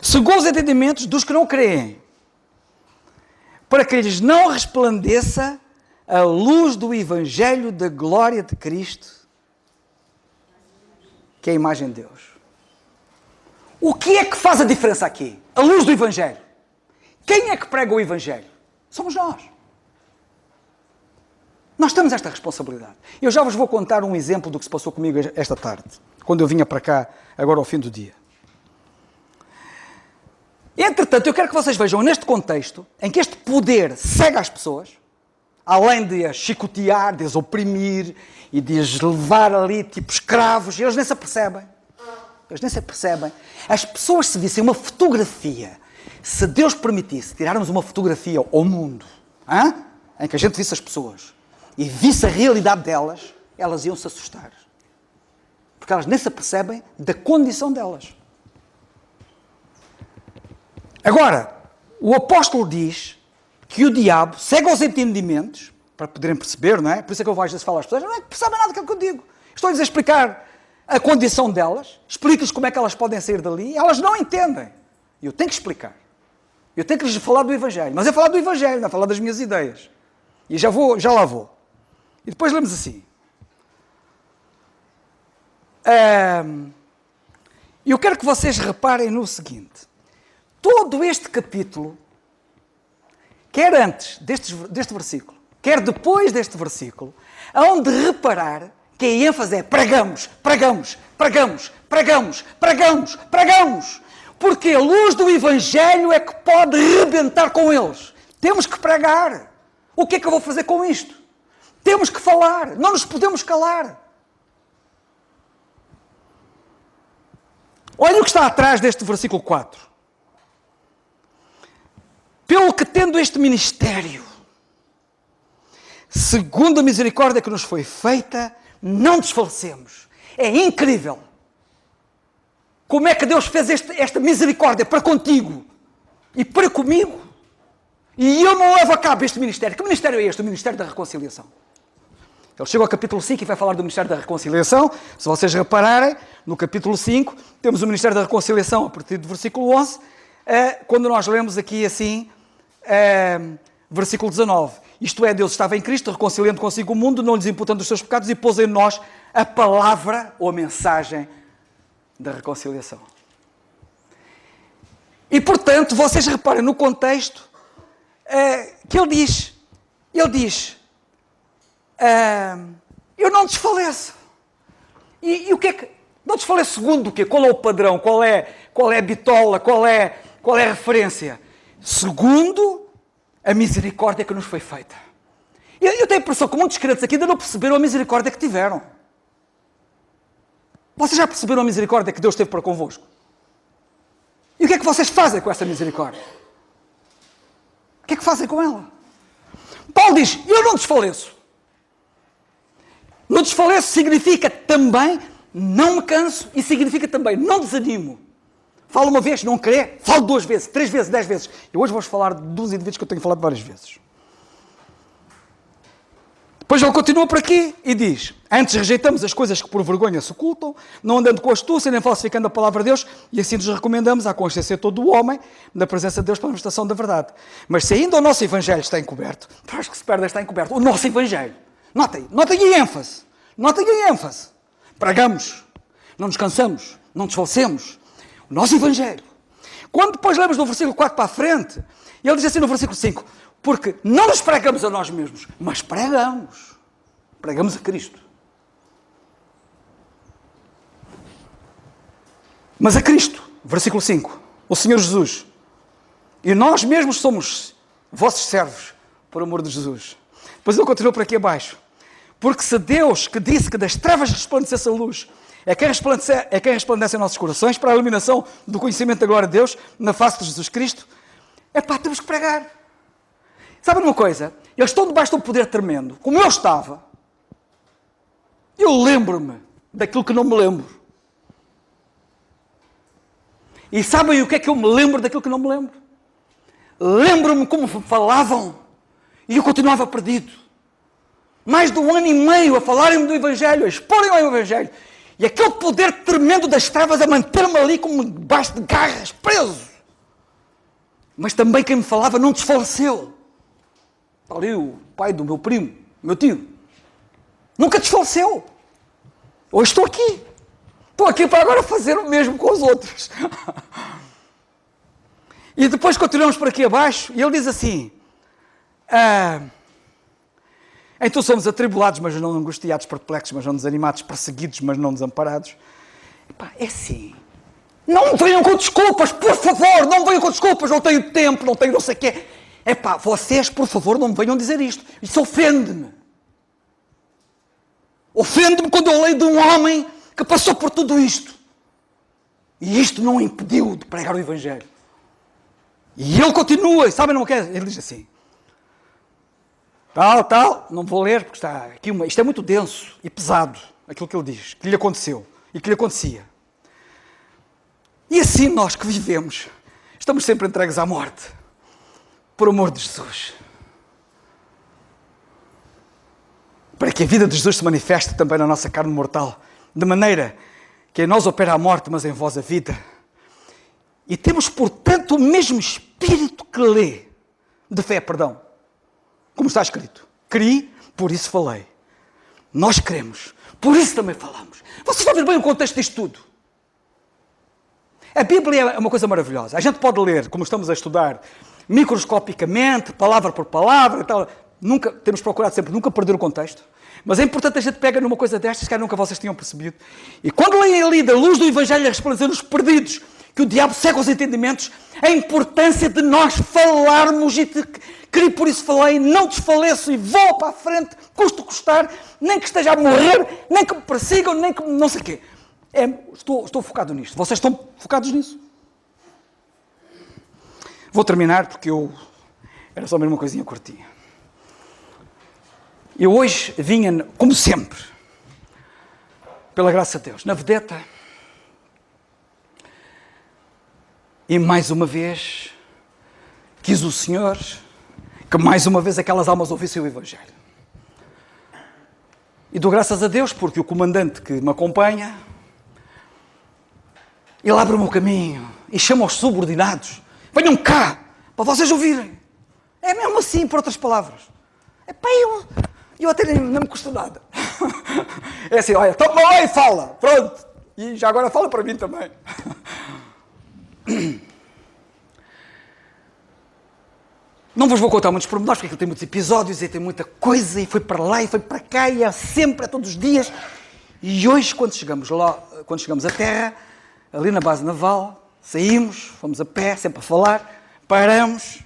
Cegou os entendimentos dos que não creem, para que lhes não resplandeça a luz do Evangelho da glória de Cristo, que é a imagem de Deus. O que é que faz a diferença aqui? A luz do Evangelho. Quem é que prega o Evangelho? Somos nós. Nós temos esta responsabilidade. Eu já vos vou contar um exemplo do que se passou comigo esta tarde, quando eu vinha para cá, agora ao fim do dia. Entretanto, eu quero que vocês vejam neste contexto, em que este poder cega as pessoas, além de as chicotear, de as oprimir e de as levar ali tipo escravos, e eles nem se apercebem. As pessoas, se vissem uma fotografia, se Deus permitisse tirarmos uma fotografia ao mundo, em que a gente visse as pessoas e visse a realidade delas, elas iam se assustar. Porque elas nem se apercebem da condição delas. Agora, o apóstolo diz que o diabo cega os entendimentos, para poderem perceber, não é? Por isso é que eu às vezes falo às pessoas, não é que percebem nada daquilo que eu digo. Estou-lhes a explicar a condição delas, explico-lhes como é que elas podem sair dali, e elas não entendem. E eu tenho que explicar. Eu tenho que lhes falar do Evangelho. Mas é falar do Evangelho, não é falar das minhas ideias. E já lá vou. E depois lemos assim. Eu quero que vocês reparem no seguinte. Todo este capítulo, quer antes deste versículo, quer depois deste versículo, hão de reparar que a ênfase é pregamos, pregamos, pregamos, pregamos, pregamos, pregamos. Porque a luz do Evangelho é que pode rebentar com eles. Temos que pregar. O que é que eu vou fazer com isto? Temos que falar, não nos podemos calar. Olha o que está atrás deste versículo 4. Pelo que tendo este ministério, segundo a misericórdia que nos foi feita, não desfalecemos. É incrível. Como é que Deus fez esta misericórdia para contigo e para comigo? E eu não levo a cabo este ministério. Que ministério é este? O Ministério da Reconciliação. Ele chega ao capítulo 5 e vai falar do Ministério da Reconciliação. Se vocês repararem, no capítulo 5, temos o Ministério da Reconciliação a partir do versículo 11, quando nós lemos aqui assim, versículo 19. Isto é, Deus estava em Cristo, reconciliando consigo o mundo, não lhes imputando os seus pecados, e pôs em nós a palavra ou a mensagem da reconciliação. E, portanto, vocês reparem no contexto que ele diz, eu não desfaleço. E o que é que... Não desfaleço segundo o quê? Qual é o padrão? Qual é a bitola? Qual é a referência? Segundo a misericórdia que nos foi feita. Eu tenho a impressão que muitos crentes aqui ainda não perceberam a misericórdia que tiveram. Vocês já perceberam a misericórdia que Deus teve para convosco? E o que é que vocês fazem com essa misericórdia? O que é que fazem com ela? Paulo diz, eu não desfaleço. Não desfaleço significa também não me canso e significa também não desanimo. Falo uma vez, não querer, falo 2 vezes, 3 vezes, 10 vezes. E hoje vou-vos falar de uns indivíduos que eu tenho falado várias vezes. Depois ele continua por aqui e diz, antes rejeitamos as coisas que por vergonha se ocultam, não andando com astúcia nem falsificando a palavra de Deus, e assim nos recomendamos à consciência de todo o homem, na presença de Deus para a manifestação da verdade. Mas se ainda o nosso Evangelho está encoberto, para os que se perdem está encoberto, o nosso Evangelho, notem em ênfase, pregamos, não nos cansamos, não desfalecemos, o nosso Evangelho. Quando depois lemos no versículo 4 para a frente, ele diz assim no versículo 5, porque não nos pregamos a nós mesmos, mas pregamos a Cristo. Mas a Cristo, versículo 5, o Senhor Jesus, e nós mesmos somos vossos servos, por amor de Jesus. Depois ele continua por aqui abaixo, porque se Deus que disse que das trevas resplandecesse a luz, é quem resplandece em nossos corações para a iluminação do conhecimento da glória de Deus na face de Jesus Cristo, temos que pregar. Sabem uma coisa? Eles estão debaixo de um poder tremendo, como eu estava. Eu lembro-me daquilo que não me lembro. E sabem o que é que eu me lembro daquilo que não me lembro? Lembro-me como falavam e eu continuava perdido. Mais de 1 ano e meio a falarem-me do Evangelho, a exporem o Evangelho. E aquele poder tremendo das trevas a manter-me ali como debaixo de garras, preso. Mas também quem me falava não desfaleceu. Está ali o pai do meu primo, meu tio. Nunca desfaleceu. Hoje estou aqui. Estou aqui para agora fazer o mesmo com os outros. E depois continuamos por aqui abaixo e ele diz assim, então somos atribulados, mas não angustiados, perplexos, mas não desanimados, perseguidos, mas não desamparados. É assim. Não venham com desculpas, por favor, não venham com desculpas, não tenho tempo, não tenho não sei o quê. Vocês, por favor, não me venham dizer isto. Isso ofende-me. Ofende-me quando eu leio de um homem que passou por tudo isto. E isto não o impediu de pregar o Evangelho. E ele continua, e sabem, não quer? Ele diz assim, tal, não vou ler, porque está aqui isto é muito denso e pesado, aquilo que ele diz, que lhe aconteceu e que lhe acontecia. E assim nós que vivemos, estamos sempre entregues à morte, por amor de Jesus. Para que a vida de Jesus se manifeste também na nossa carne mortal, de maneira que em nós opera a morte, mas em vós a vida. E temos, portanto, o mesmo espírito que lê, de fé, como está escrito. Criei, por isso falei. Nós cremos, por isso também falamos. Vocês estão a ver bem o contexto disto tudo? A Bíblia é uma coisa maravilhosa. A gente pode ler, como estamos a estudar, microscopicamente, palavra por palavra, tal. Temos procurado sempre nunca perder o contexto. Mas é importante a gente pega numa coisa destas que nunca vocês tinham percebido. E quando leem ali da luz do Evangelho a resplandecer nos perdidos, que o diabo cega os entendimentos, a importância de nós falarmos e de criei, por isso falei, não desfaleço e vou para a frente, custo custar, nem que esteja a morrer, nem que me persigam, nem que não sei o quê. Estou focado nisto. Vocês estão focados nisso? Vou terminar porque era só mesmo uma coisinha curtinha. Eu hoje vinha, como sempre, pela graça de Deus, na vedeta, e mais uma vez quis o Senhor que mais uma vez aquelas almas ouvissem o Evangelho. E dou graças a Deus porque o comandante que me acompanha, ele abre o meu caminho e chama os subordinados, venham cá, para vocês ouvirem. É mesmo assim, por outras palavras. Eu até não me custa nada. É assim, olha, toma lá e fala, pronto. E já agora fala para mim também. Não vos vou contar muitos pormenores, porque aquilo tem muitos episódios e tem muita coisa, e foi para lá e foi para cá, e é sempre, é todos os dias. E hoje, quando chegamos a terra, ali na base naval, saímos, fomos a pé, sempre a falar, paramos,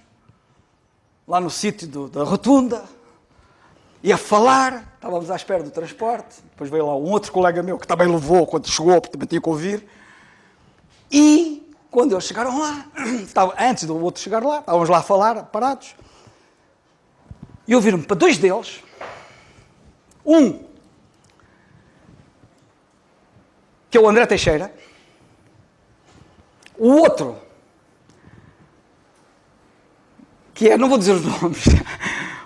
lá no sítio da rotunda, e a falar, estávamos à espera do transporte, depois veio lá um outro colega meu que também levou, quando chegou, porque também tinha que ouvir, e quando eles chegaram lá, antes do outro chegar lá, estávamos lá a falar, parados, e ouviram-me para dois deles, um, que é o André Teixeira, o outro, que é, não vou dizer os nomes,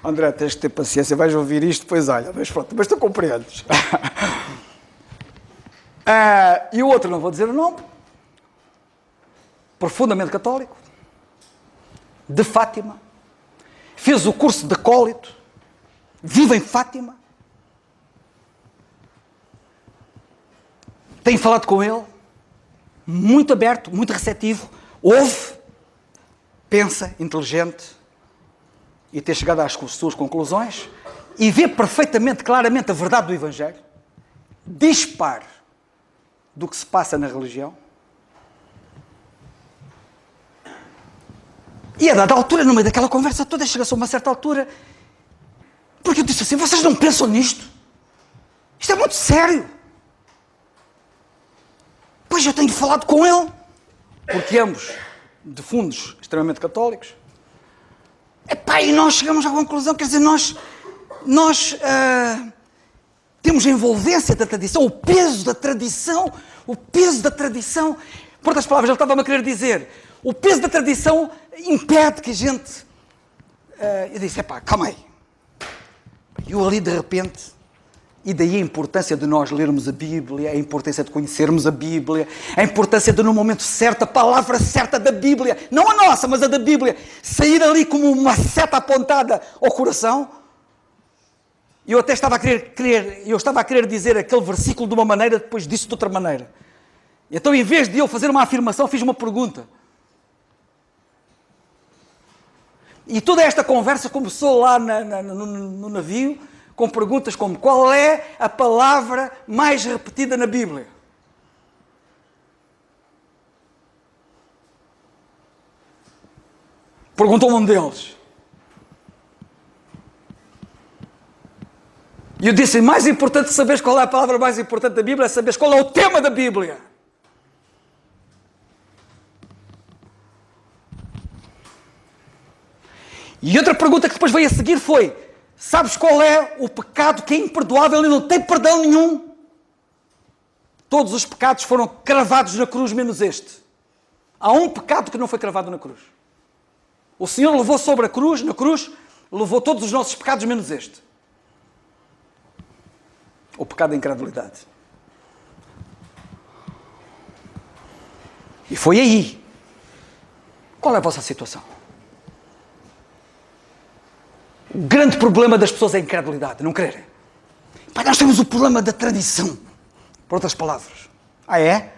André, tens de ter paciência, vais ouvir isto, depois olha, mas pronto, mas tu compreendes. E o outro, não vou dizer o nome, profundamente católico, de Fátima, fez o curso de acólito, vive em Fátima, tenho falado com ele, muito aberto, muito receptivo, ouve, pensa, inteligente, e ter chegado às suas conclusões, e vê perfeitamente, claramente a verdade do Evangelho, dispar do que se passa na religião, e a dada altura, no meio daquela conversa toda, chega-se a uma certa altura, porque eu disse assim, vocês não pensam nisto? Isto é muito sério. Pois eu tenho falado com ele, porque ambos de fundos extremamente católicos, epá, e nós chegamos à conclusão, quer dizer, nós temos a envolvência da tradição, o peso da tradição, por outras palavras, ele estava-me a querer dizer, o peso da tradição impede que a gente, eu disse, epá, calma aí, e eu ali de repente, e daí a importância de nós lermos a Bíblia, a importância de conhecermos a Bíblia, a importância de, no momento certo, a palavra certa da Bíblia, não a nossa, mas a da Bíblia, sair ali como uma seta apontada ao coração. E eu até estava a querer dizer aquele versículo de uma maneira, depois disse de outra maneira. Então, em vez de eu fazer uma afirmação, fiz uma pergunta. E toda esta conversa começou lá no navio, com perguntas como, qual é a palavra mais repetida na Bíblia? Perguntou um deles. E eu disse, mais importante saberes qual é a palavra mais importante da Bíblia, é saberes qual é o tema da Bíblia. E outra pergunta que depois veio a seguir foi, sabes qual é o pecado que é imperdoável e não tem perdão nenhum? Todos os pecados foram cravados na cruz, menos este. Há um pecado que não foi cravado na cruz. O Senhor levou sobre a cruz, na cruz, levou todos os nossos pecados, menos este. O pecado da incredulidade. E foi aí. Qual é a vossa situação? O grande problema das pessoas é a incredulidade, não crerem. Pai, nós temos o problema da tradição. Por outras palavras. Ah, é?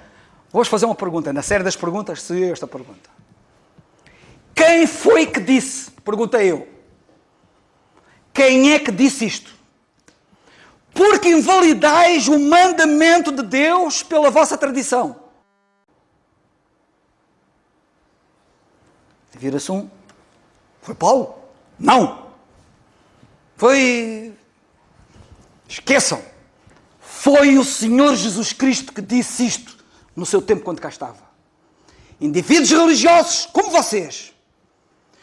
Vou-vos fazer uma pergunta. Na série das perguntas, se esta pergunta. Quem foi que disse? Perguntei eu. Quem é que disse isto? Porque invalidais o mandamento de Deus pela vossa tradição. Vira-se um. Foi Paulo? Não. Foi... Esqueçam. Foi o Senhor Jesus Cristo que disse isto no seu tempo quando cá estava. Indivíduos religiosos como vocês,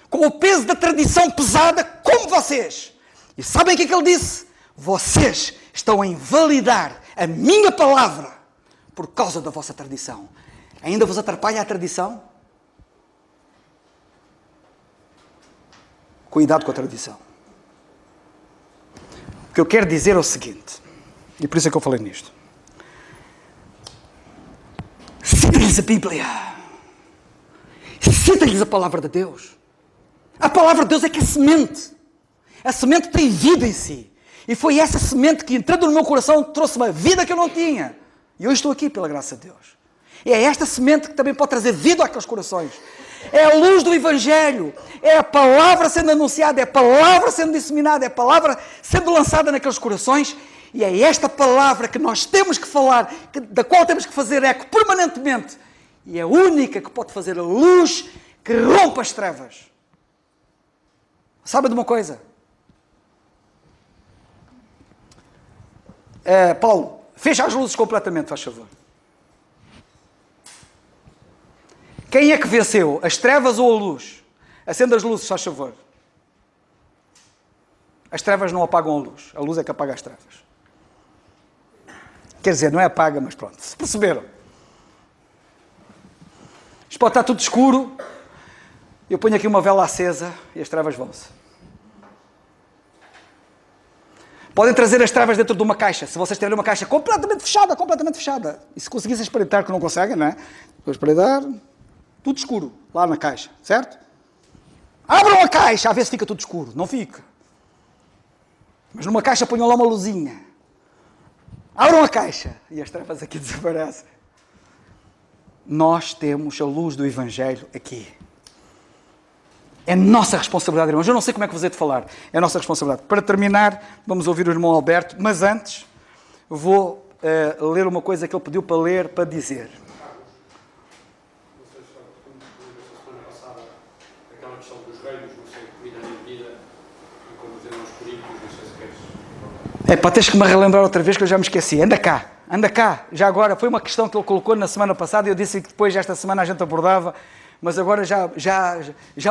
com o peso da tradição pesada como vocês. E sabem o que é que ele disse? Vocês estão a invalidar a minha palavra por causa da vossa tradição. Ainda vos atrapalha a tradição? Cuidado com a tradição. O que eu quero dizer é o seguinte, e por isso é que eu falei nisto. Cita-lhes a Bíblia. Cita-lhes a palavra de Deus. A palavra de Deus é que é semente. A semente tem vida em si. E foi essa semente que, entrando no meu coração, trouxe uma vida que eu não tinha. E hoje estou aqui, pela graça de Deus. E é esta semente que também pode trazer vida àqueles corações. É a luz do Evangelho. É a palavra sendo anunciada, é a palavra sendo disseminada, é a palavra sendo lançada naqueles corações. E é esta palavra que nós temos que falar, da qual temos que fazer eco permanentemente. E é a única que pode fazer a luz que rompa as trevas. Sabe de uma coisa? Paulo, fecha as luzes completamente, faz favor. Quem é que venceu? As trevas ou a luz? Acenda as luzes, faz favor. As trevas não apagam a luz é que apaga as trevas. Quer dizer, não é apaga, mas pronto, se perceberam. Isto pode estar tudo escuro, eu ponho aqui uma vela acesa e as trevas vão-se. Podem trazer as trevas dentro de uma caixa, se vocês tiverem uma caixa completamente fechada. E se conseguissem espreitar, que não conseguem, não é? Vou espreitar, tudo escuro, lá na caixa, certo? Abram a caixa, a ver se fica tudo escuro. Não fica. Mas numa caixa ponham lá uma luzinha. Abram a caixa e as trevas aqui desaparecem. Nós temos a luz do Evangelho aqui. É nossa responsabilidade, irmãos. Eu não sei como é que vos hei de falar. É nossa responsabilidade. Para terminar, vamos ouvir o irmão Alberto, mas antes vou ler uma coisa que ele pediu para ler, para dizer. Aquela questão dos reinos, não sei, comida nem bebida, e como dizer aos Coríntios, não sei se queres. Pá, tens que me relembrar outra vez que eu já me esqueci. Anda cá. Já agora, foi uma questão que ele colocou na semana passada e eu disse que depois esta semana a gente abordava, mas agora já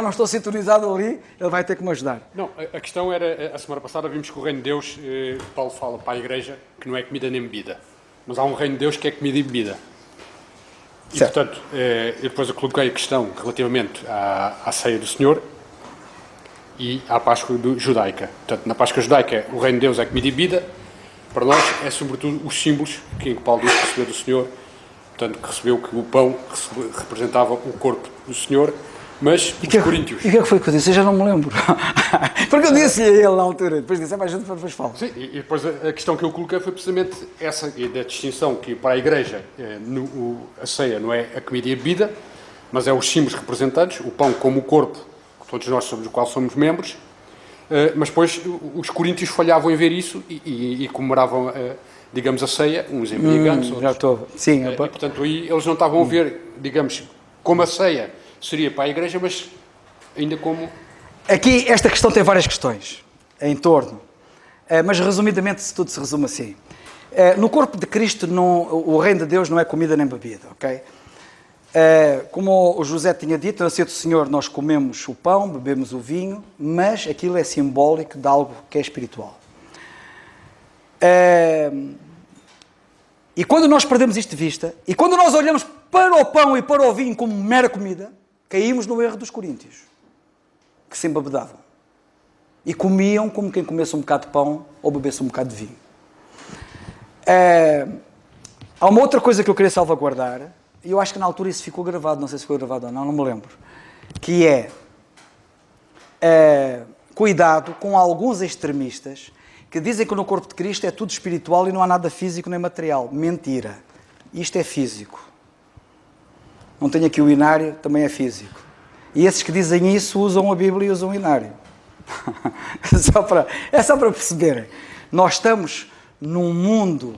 não estou sintonizado ali, ele vai ter que me ajudar. Não, a questão era, a semana passada vimos que o reino de Deus, Paulo fala para a igreja, que não é comida nem bebida, mas há um reino de Deus que é comida e bebida. E, certo. portanto, eu depois coloquei a questão relativamente à ceia do Senhor e à Páscoa judaica. Portanto, na Páscoa judaica, o reino de Deus é comida e bebida. Para nós, é sobretudo os símbolos que Paulo diz que recebeu do Senhor. Portanto, que recebeu que o pão representava o corpo do Senhor, mas os coríntios... E o que é que foi que eu disse? Eu já não me lembro. Porque eu disse a ele na altura, depois disse, mas a gente depois fala. Sim, e depois a questão que eu coloquei foi precisamente essa, da distinção que para a Igreja a ceia não é a comida e a bebida, mas é os símbolos representantes, o pão como o corpo, que todos nós somos do qual somos membros, mas depois os coríntios falhavam em ver isso e comemoravam, digamos, a ceia, uns embriagantes, outros. Já estou. Sim. E, portanto, aí eles não estavam a ver, digamos, como a ceia seria para a Igreja, mas ainda como... Aqui, esta questão tem várias questões em torno, mas resumidamente tudo se resume assim. No corpo de Cristo, o reino de Deus não é comida nem bebida, ok? Como o José tinha dito, na ceia do Senhor nós comemos o pão, bebemos o vinho, mas aquilo é simbólico de algo que é espiritual. E quando nós perdemos isto de vista, e quando nós olhamos para o pão e para o vinho como mera comida, caímos no erro dos coríntios, que se embebedavam e comiam como quem comesse um bocado de pão ou bebesse um bocado de vinho. Há uma outra coisa que eu queria salvaguardar, e eu acho que na altura isso ficou gravado, não sei se ficou gravado ou não, não me lembro, que é cuidado com alguns extremistas que dizem que no corpo de Cristo é tudo espiritual e não há nada físico nem material. Mentira. Isto é físico. Não tenho aqui o inário, também é físico. E esses que dizem isso usam a Bíblia e usam o inário. É só para perceberem. Nós estamos num mundo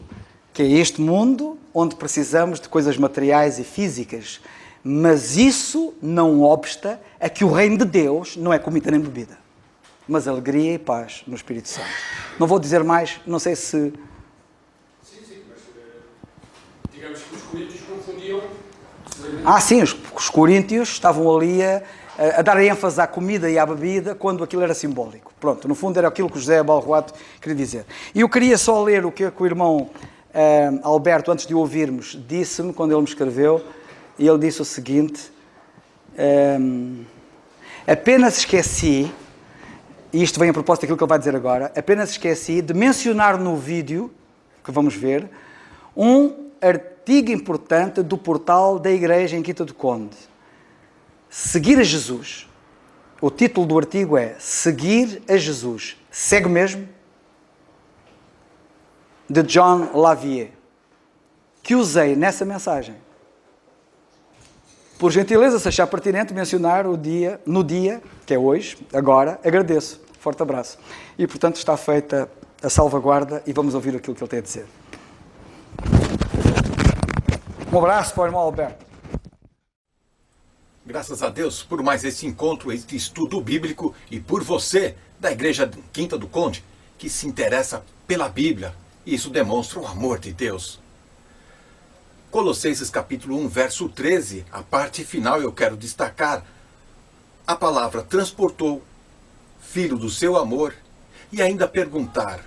que é este mundo, onde precisamos de coisas materiais e físicas, mas isso não obsta a que o reino de Deus não é comida nem bebida, mas alegria e paz no Espírito Santo. Não vou dizer mais, não sei se... Sim, mas digamos que os coríntios confundiam... Sim, os coríntios estavam ali a dar ênfase à comida e à bebida quando aquilo era simbólico. Pronto, no fundo era aquilo que o José Balroato queria dizer. E eu queria só ler o que o irmão Alberto, antes de o ouvirmos, disse-me quando ele me escreveu, e ele disse o seguinte: apenas esqueci, e isto vem a propósito daquilo que ele vai dizer agora, apenas esqueci de mencionar no vídeo, que vamos ver, um artigo importante do portal da igreja em Quinta do Conde. Seguir a Jesus. O título do artigo é Seguir a Jesus. Segue mesmo? De John Lavier, que usei nessa mensagem. Por gentileza, se achar pertinente mencionar no dia, que é hoje, agora, agradeço. Forte abraço. E, portanto, está feita a salvaguarda e vamos ouvir aquilo que ele tem a dizer. Um abraço para o irmão Alberto. Graças a Deus por mais esse encontro, esse estudo bíblico e por você, da Igreja Quinta do Conde, que se interessa pela Bíblia Isso demonstra o amor de Deus. Colossenses capítulo 1, verso 13, a parte final eu quero destacar. A palavra transportou, filho do seu amor, e ainda perguntar,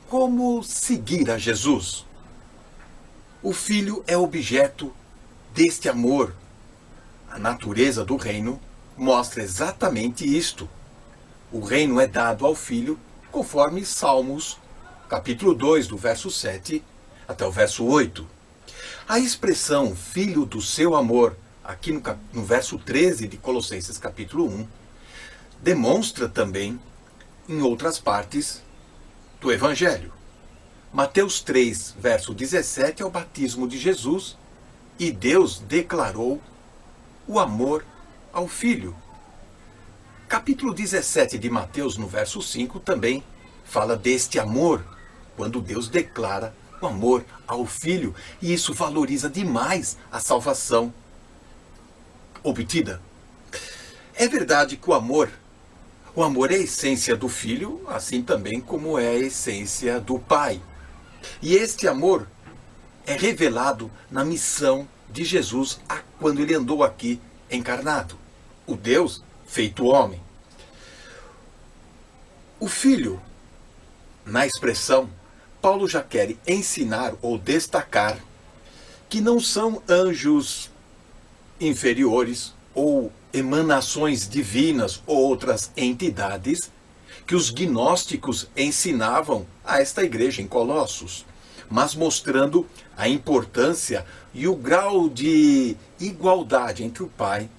como seguir a Jesus? O filho é objeto deste amor. A natureza do reino mostra exatamente isto. O reino é dado ao filho, conforme Salmos, capítulo 2, do verso 7 até o verso 8. A expressão filho do seu amor, aqui no verso 13 de Colossenses capítulo 1, demonstra também, em outras partes do Evangelho. Mateus 3, verso 17 é o batismo de Jesus, e Deus declarou o amor ao Filho. Capítulo 17 de Mateus, no verso 5, também fala deste amor, quando Deus declara o amor ao Filho, e isso valoriza demais a salvação obtida. É verdade que o amor é a essência do Filho, assim também como é a essência do Pai. E este amor é revelado na missão de Jesus quando ele andou aqui encarnado. O Deus feito homem. O Filho, na expressão, Paulo já quer ensinar ou destacar que não são anjos inferiores ou emanações divinas ou outras entidades que os gnósticos ensinavam a esta igreja em Colossos, mas mostrando a importância e o grau de igualdade entre o Pai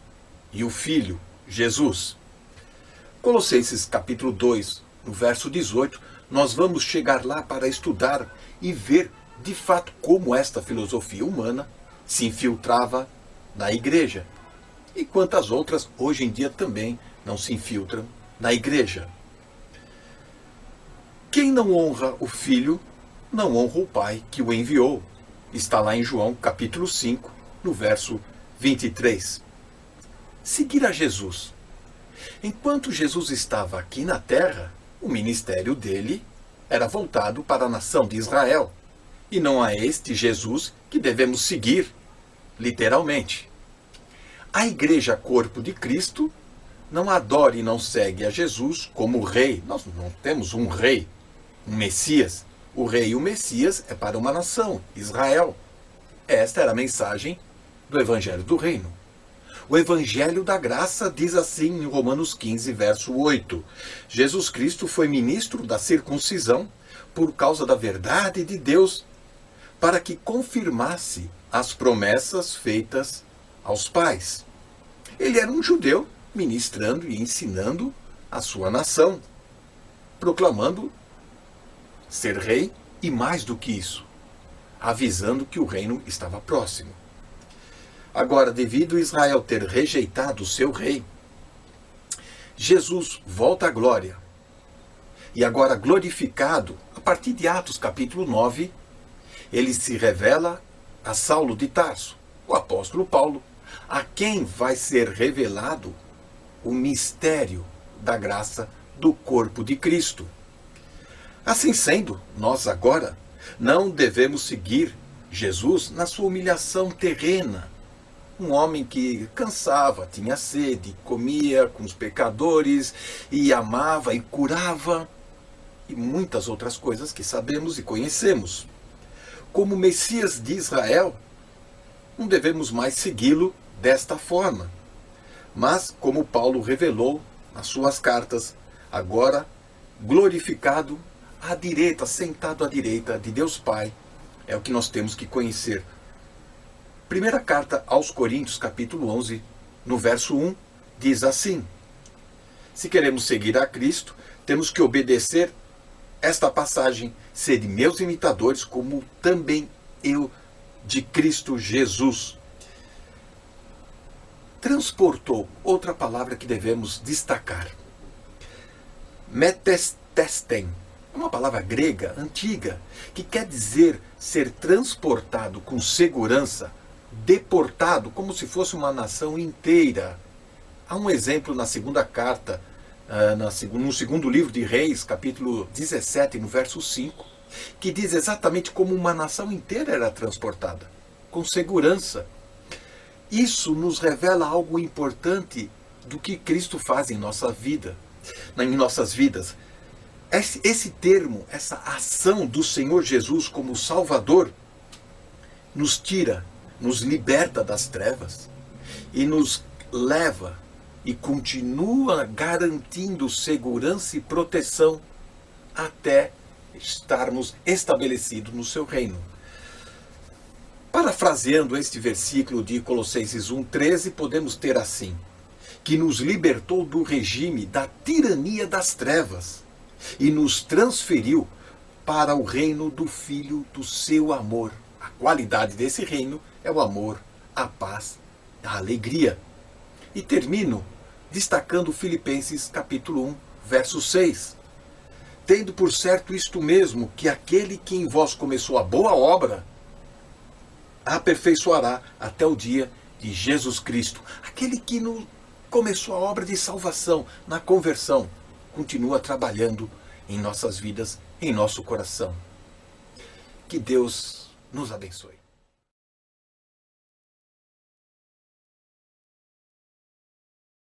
e o Filho, Jesus. Colossenses capítulo 2, no verso 18, nós vamos chegar lá para estudar e ver de fato como esta filosofia humana se infiltrava na igreja e quantas outras hoje em dia também não se infiltram na igreja. Quem não honra o Filho, não honra o Pai que o enviou. Está lá em João capítulo 5, no verso 23. Seguir a Jesus. Enquanto Jesus estava aqui na terra, o ministério dele era voltado para a nação de Israel. E não é este Jesus que devemos seguir, literalmente. A igreja corpo de Cristo não adora e não segue a Jesus como rei. Nós não temos um rei, um Messias. O rei e o Messias é para uma nação, Israel. Esta era a mensagem do Evangelho do Reino. O Evangelho da Graça diz assim em Romanos 15, verso 8. Jesus Cristo foi ministro da circuncisão por causa da verdade de Deus, para que confirmasse as promessas feitas aos pais. Ele era um judeu ministrando e ensinando a sua nação, proclamando ser rei e mais do que isso, avisando que o reino estava próximo. Agora, devido a Israel ter rejeitado o seu rei, Jesus volta à glória. E agora glorificado, a partir de Atos capítulo 9, ele se revela a Saulo de Tarso, o apóstolo Paulo, a quem vai ser revelado o mistério da graça do corpo de Cristo. Assim sendo, nós agora não devemos seguir Jesus na sua humilhação terrena. Um homem que cansava, tinha sede, comia com os pecadores e amava e curava, e muitas outras coisas que sabemos e conhecemos. Como Messias de Israel, não devemos mais segui-lo desta forma. Mas, como Paulo revelou nas suas cartas, agora glorificado à direita, sentado à direita de Deus Pai, é o que nós temos que conhecer. Primeira carta aos Coríntios, capítulo 11, no verso 1, diz assim: se queremos seguir a Cristo, temos que obedecer esta passagem, sede meus imitadores, como também eu de Cristo Jesus. Transportou, outra palavra que devemos destacar. Metestesten, uma palavra grega, antiga, que quer dizer ser transportado com segurança, deportado como se fosse uma nação inteira. Há um exemplo na segunda carta, no segundo livro de Reis, capítulo 17, no verso 5, que diz exatamente como uma nação inteira era transportada, com segurança. Isso nos revela algo importante do que Cristo faz em nossa vida, em nossas vidas. Esse termo, essa ação do Senhor Jesus como Salvador, nos tira, nos liberta das trevas e nos leva e continua garantindo segurança e proteção até estarmos estabelecidos no seu reino. Parafraseando este versículo de Colossenses 1,13, podemos ter assim: que nos libertou do regime da tirania das trevas e nos transferiu para o reino do Filho do seu amor. A qualidade desse reino é o amor, a paz, a alegria. E termino destacando Filipenses capítulo 1, verso 6. Tendo por certo isto mesmo, que aquele que em vós começou a boa obra, a aperfeiçoará até o dia de Jesus Cristo. Aquele que começou a obra de salvação, na conversão, continua trabalhando em nossas vidas, em nosso coração. Que Deus nos abençoe.